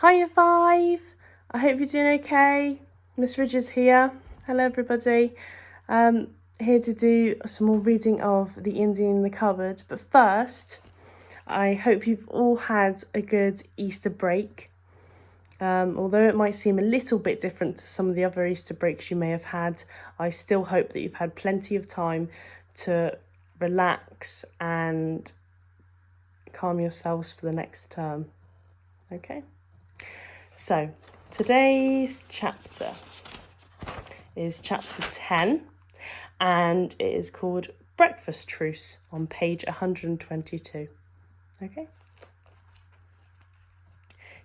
Hiya Five! I hope you're doing okay. Miss Ridges here. Hello everybody. Here to do some more reading of The Indian in the Cupboard. But first, I hope you've all had a good Easter break. Although it might seem a little bit different to some of the other Easter breaks you may have had, I still hope that you've had plenty of time to relax and calm yourselves for the next term. Okay? So, today's chapter is chapter 10, and it is called Breakfast Truce on page 122. Okay?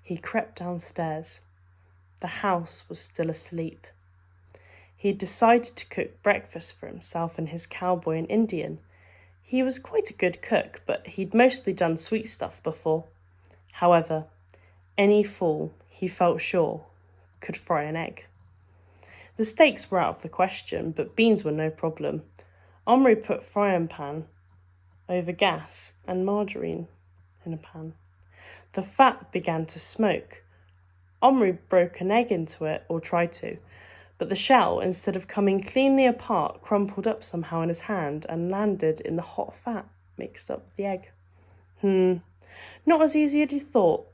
He crept downstairs. The house was still asleep. He had decided to cook breakfast for himself and his cowboy and Indian. He was quite a good cook, but he'd mostly done sweet stuff before. However, any fool, he felt sure, could fry an egg. The steaks were out of the question, but beans were no problem. Omri put frying pan over gas and margarine in a pan. The fat began to smoke. Omri broke an egg into it, or tried to, but the shell, instead of coming cleanly apart, crumpled up somehow in his hand and landed in the hot fat mixed up with the egg. Not as easy as he thought.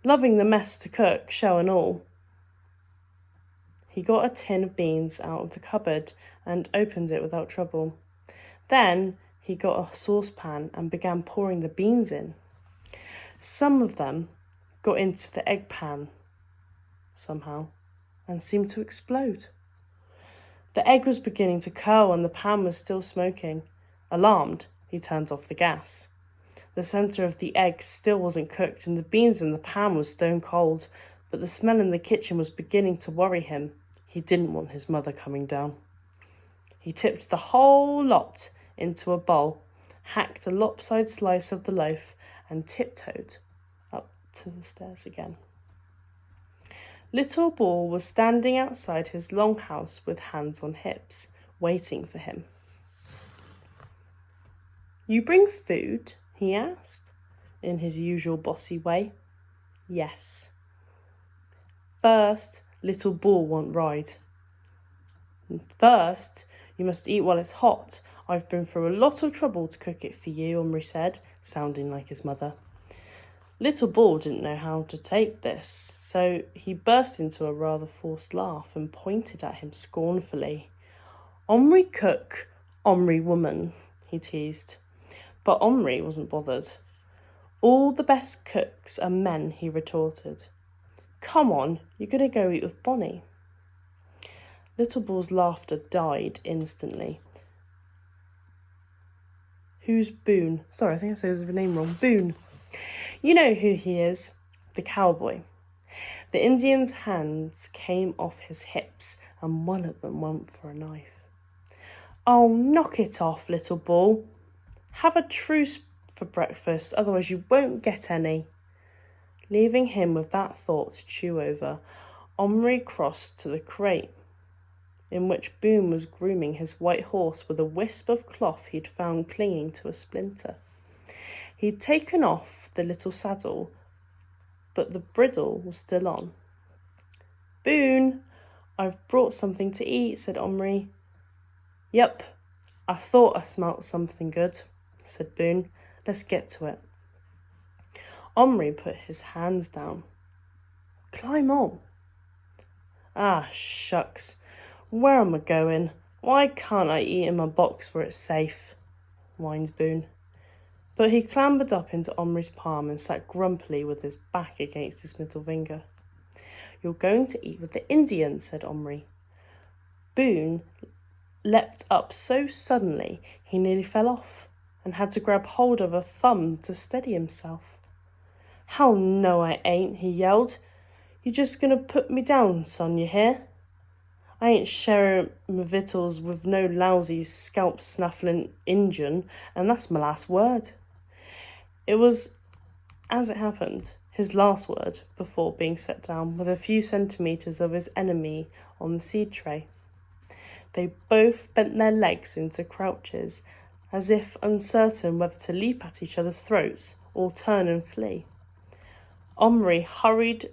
Loving the mess to cook, shell and all. He got a tin of beans out of the cupboard and opened it without trouble. Then he got a saucepan and began pouring the beans in. Some of them got into the egg pan somehow and seemed to explode. The egg was beginning to curl and the pan was still smoking. Alarmed, he turned off the gas. The centre of the egg still wasn't cooked and the beans in the pan was stone cold, but the smell in the kitchen was beginning to worry him. He didn't want his mother coming down. He tipped the whole lot into a bowl, hacked a lopsided slice of the loaf, and tiptoed up to the stairs again. Little Ball was standing outside his longhouse with hands on hips, waiting for him. "You bring food?" he asked, in his usual bossy way. "Yes." "First, Little Ball want ride." "First, you must eat while it's hot. I've been through a lot of trouble to cook it for you," Omri said, sounding like his mother. Little Ball didn't know how to take this, so he burst into a rather forced laugh and pointed at him scornfully. "Omri cook, Omri woman," he teased. But Omri wasn't bothered. "All the best cooks are men," he retorted. "Come on, you're going to go eat with Bonnie." Little Ball's laughter died instantly. "Who's Boone?" Sorry, I think I said his name wrong. Boone. "You know who he is, the cowboy." The Indian's hands came off his hips and one of them went for a knife. "Oh, knock it off, Little Ball. Have a truce for breakfast, otherwise you won't get any." Leaving him with that thought to chew over, Omri crossed to the crate in which Boone was grooming his white horse with a wisp of cloth he'd found clinging to a splinter. He'd taken off the little saddle, but the bridle was still on. "Boone, I've brought something to eat," said Omri. "Yep, I thought I smelt something good," said Boone. "Let's get to it." Omri put his hands down. "Climb on." "Ah, shucks. Where am I going? Why can't I eat in my box where it's safe?" whined Boone. But he clambered up into Omri's palm and sat grumpily with his back against his middle finger. "You're going to eat with the Indian," said Omri. Boone leapt up so suddenly he nearly fell off and had to grab hold of a thumb to steady himself. "How no I ain't," he yelled. "You just gonna put me down, son, you hear? I ain't sharing my victuals with no lousy scalp-snuffling Injun, and that's my last word." It was, as it happened, his last word before being set down with a few centimetres of his enemy on the seed tray. They both bent their legs into crouches, as if uncertain whether to leap at each other's throats or turn and flee. Omri hurried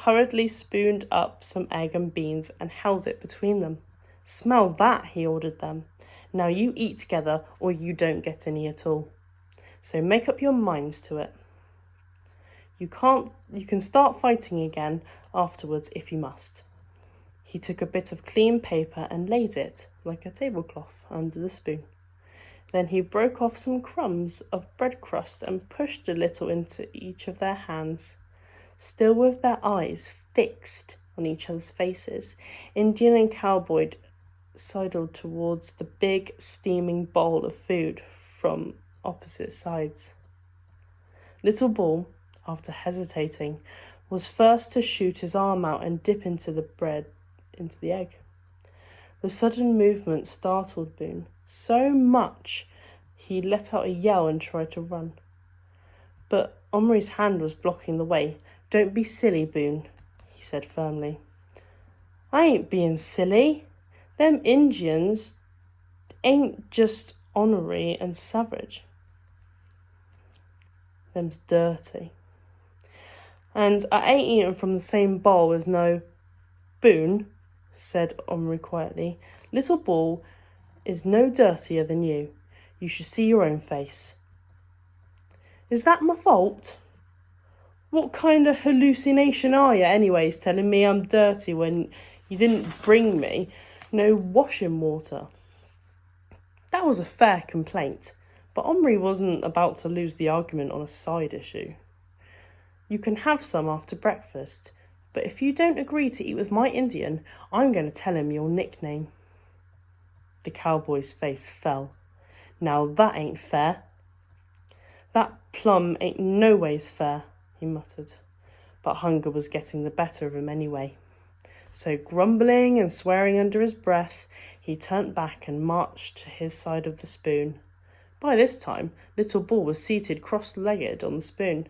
hurriedly spooned up some egg and beans and held it between them. "Smell that," he ordered them. "Now you eat together or you don't get any at all. So make up your minds to it. You can start fighting again afterwards if you must." He took a bit of clean paper and laid it, like a tablecloth, under the spoon. Then he broke off some crumbs of bread crust and pushed a little into each of their hands. Still with their eyes fixed on each other's faces, Indian and cowboy sidled towards the big steaming bowl of food from opposite sides. Little Bull, after hesitating, was first to shoot his arm out and dip into the egg. The sudden movement startled Boone so much he let out a yell and tried to run. But Omri's hand was blocking the way. "Don't be silly, Boone," he said firmly. "I ain't being silly. Them Indians ain't just ornery and savage. Them's dirty. And I ain't eating from the same bowl as no—" "Boone," said Omri quietly, "Little Bull is no dirtier than you. You should see your own face." "Is that my fault? What kind of hallucination are you anyways, telling me I'm dirty when you didn't bring me no washing water?" That was a fair complaint, but Omri wasn't about to lose the argument on a side issue. "You can have some after breakfast, but if you don't agree to eat with my Indian, I'm going to tell him your nickname." The cowboy's face fell. "Now that ain't fair." "That plum ain't no ways fair," he muttered, but hunger was getting the better of him anyway. So grumbling and swearing under his breath, he turned back and marched to his side of the spoon. By this time, Little Bull was seated cross-legged on the spoon.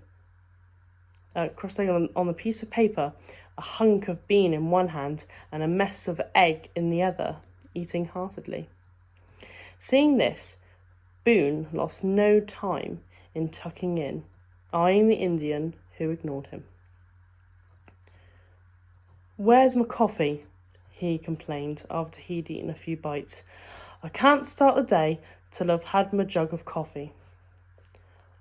Cross-legged on a piece of paper, a hunk of bean in one hand and a mess of egg in the other, eating heartily. Seeing this, Boone lost no time in tucking in, eyeing the Indian, who ignored him. "Where's my coffee?" he complained after he'd eaten a few bites. "I can't start the day till I've had my jug of coffee."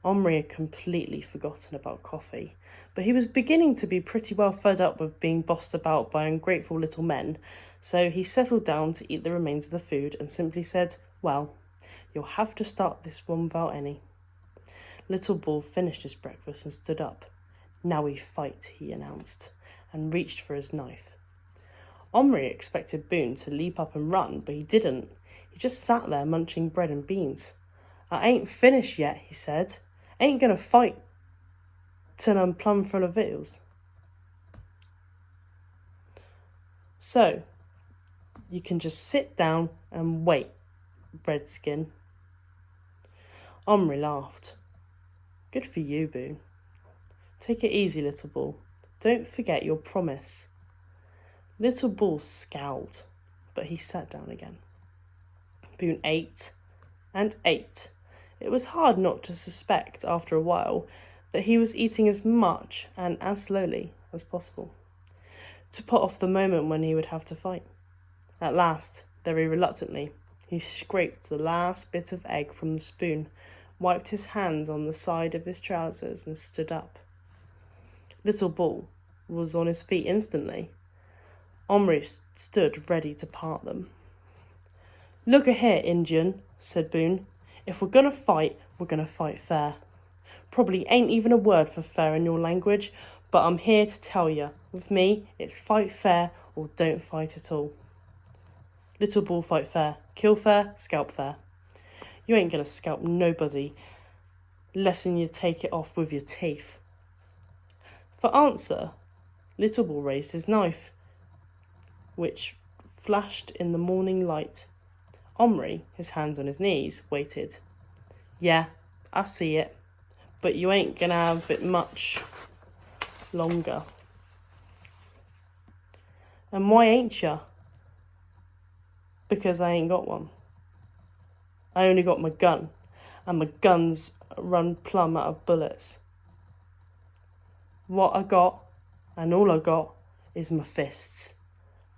Omri had completely forgotten about coffee, but he was beginning to be pretty well fed up with being bossed about by ungrateful little men, so he settled down to eat the remains of the food and simply said, "Well, you'll have to start this one without any." Little Bull finished his breakfast and stood up. "Now we fight," he announced, and reached for his knife. Omri expected Boone to leap up and run, but he didn't. He just sat there munching bread and beans. "I ain't finished yet," he said. "Ain't gonna fight till I'm plumb full of victuals. So, you can just sit down and wait, Redskin." Omri laughed. "Good for you, Boone. Take it easy, Little Bull. Don't forget your promise." Little Bull scowled, but he sat down again. Boone ate and ate. It was hard not to suspect, after a while, that he was eating as much and as slowly as possible, to put off the moment when he would have to fight. At last, very reluctantly, he scraped the last bit of egg from the spoon, wiped his hands on the side of his trousers, and stood up. Little Bull was on his feet instantly. Omri stood ready to part them. "Look a-here, Indian," said Boone. "If we're gonna fight, we're gonna fight fair. Probably ain't even a word for fair in your language, but I'm here to tell you, with me, it's fight fair or don't fight at all. Little Bull fight fair, kill fair, scalp fair. You ain't gonna scalp nobody, less'n you take it off with your teeth." For answer, Little Bull raised his knife, which flashed in the morning light. Omri, his hands on his knees, waited. "Yeah, I see it, but you ain't gonna have it much longer." "And why ain't ya?" "Because I ain't got one. I only got my gun, and my gun's run plumb out of bullets. What I got, and all I got is my fists.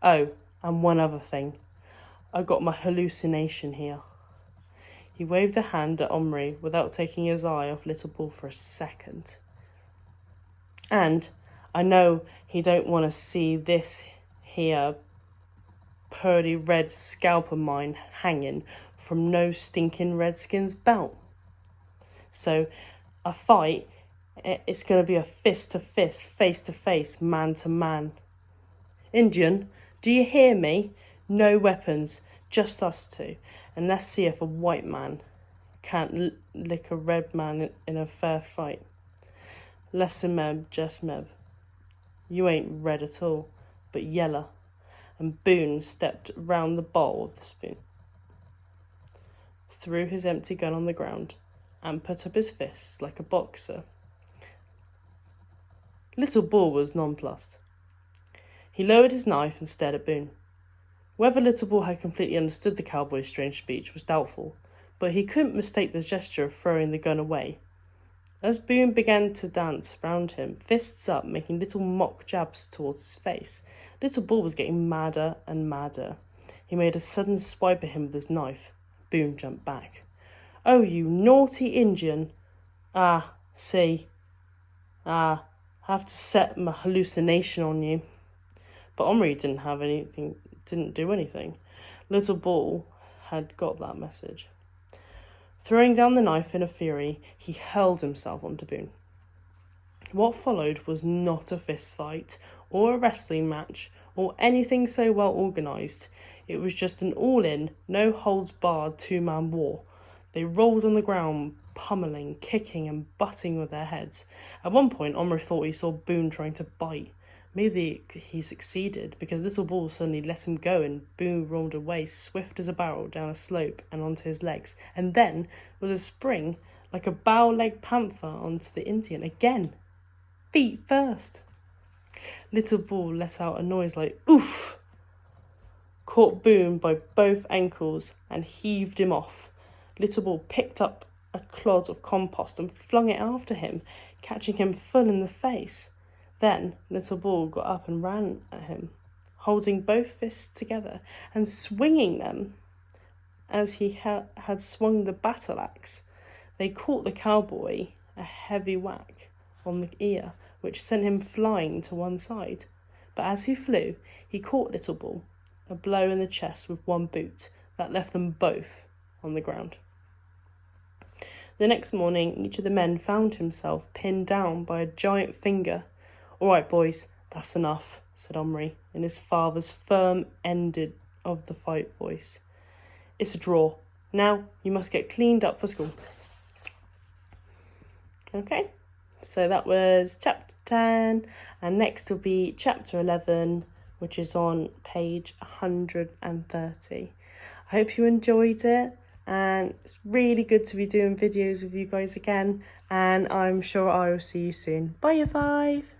Oh, and one other thing. I got my hallucination here." He waved a hand at Omri without taking his eye off Little Bull for a second. "And I know he don't want to see this here purdy red scalp of mine hanging from no stinking redskin's belt. So a fight, it's going to be a fist to fist, face to face, man to man. Indian, do you hear me? No weapons, just us two. And let's see if a white man can't lick a red man in a fair fight. Lesser meb, just meb. You ain't red at all, but yeller." And Boone stepped round the bowl of the spoon, threw his empty gun on the ground, and put up his fists like a boxer. Little Bull was nonplussed. He lowered his knife and stared at Boone. Whether Little Bull had completely understood the cowboy's strange speech was doubtful, but he couldn't mistake the gesture of throwing the gun away. As Boone began to dance round him, fists up, making little mock jabs towards his face, Little Bull was getting madder and madder. He made a sudden swipe at him with his knife. Boone jumped back. "Oh, you naughty Indian! Ah, see. I have to set my hallucination on you." But Omri didn't do anything. Little Bull had got that message. Throwing down the knife in a fury, he hurled himself onto Boone. What followed was not a fist fight, or a wrestling match, or anything so well organised. It was just an all-in, no-holds-barred two-man war. They rolled on the ground, pummeling, kicking and butting with their heads. At one point, Omri thought he saw Boone trying to bite. Maybe he succeeded, because Little Bull suddenly let him go and Boone rolled away swift as a barrel down a slope and onto his legs, and then, with a spring, like a bow-legged panther, onto the Indian again. Feet first. Little Bull let out a noise like "oof," caught Boone by both ankles and heaved him off. Little Bull picked up a clod of compost and flung it after him, catching him full in the face. Then Little Bull got up and ran at him, holding both fists together and swinging them as he had swung the battle axe. They caught the cowboy a heavy whack on the ear, which sent him flying to one side. But as he flew, he caught Little Bull a blow in the chest with one boot that left them both on the ground. The next morning, each of the men found himself pinned down by a giant finger. "All right, boys, that's enough," said Omri, in his father's firm ended of the fight voice. "It's a draw. Now you must get cleaned up for school." Okay, so that was chapter 10, and next will be chapter 11, which is on page 130. I hope you enjoyed it, and it's really good to be doing videos with you guys again, and I'm sure I will see you soon. Bye, you five.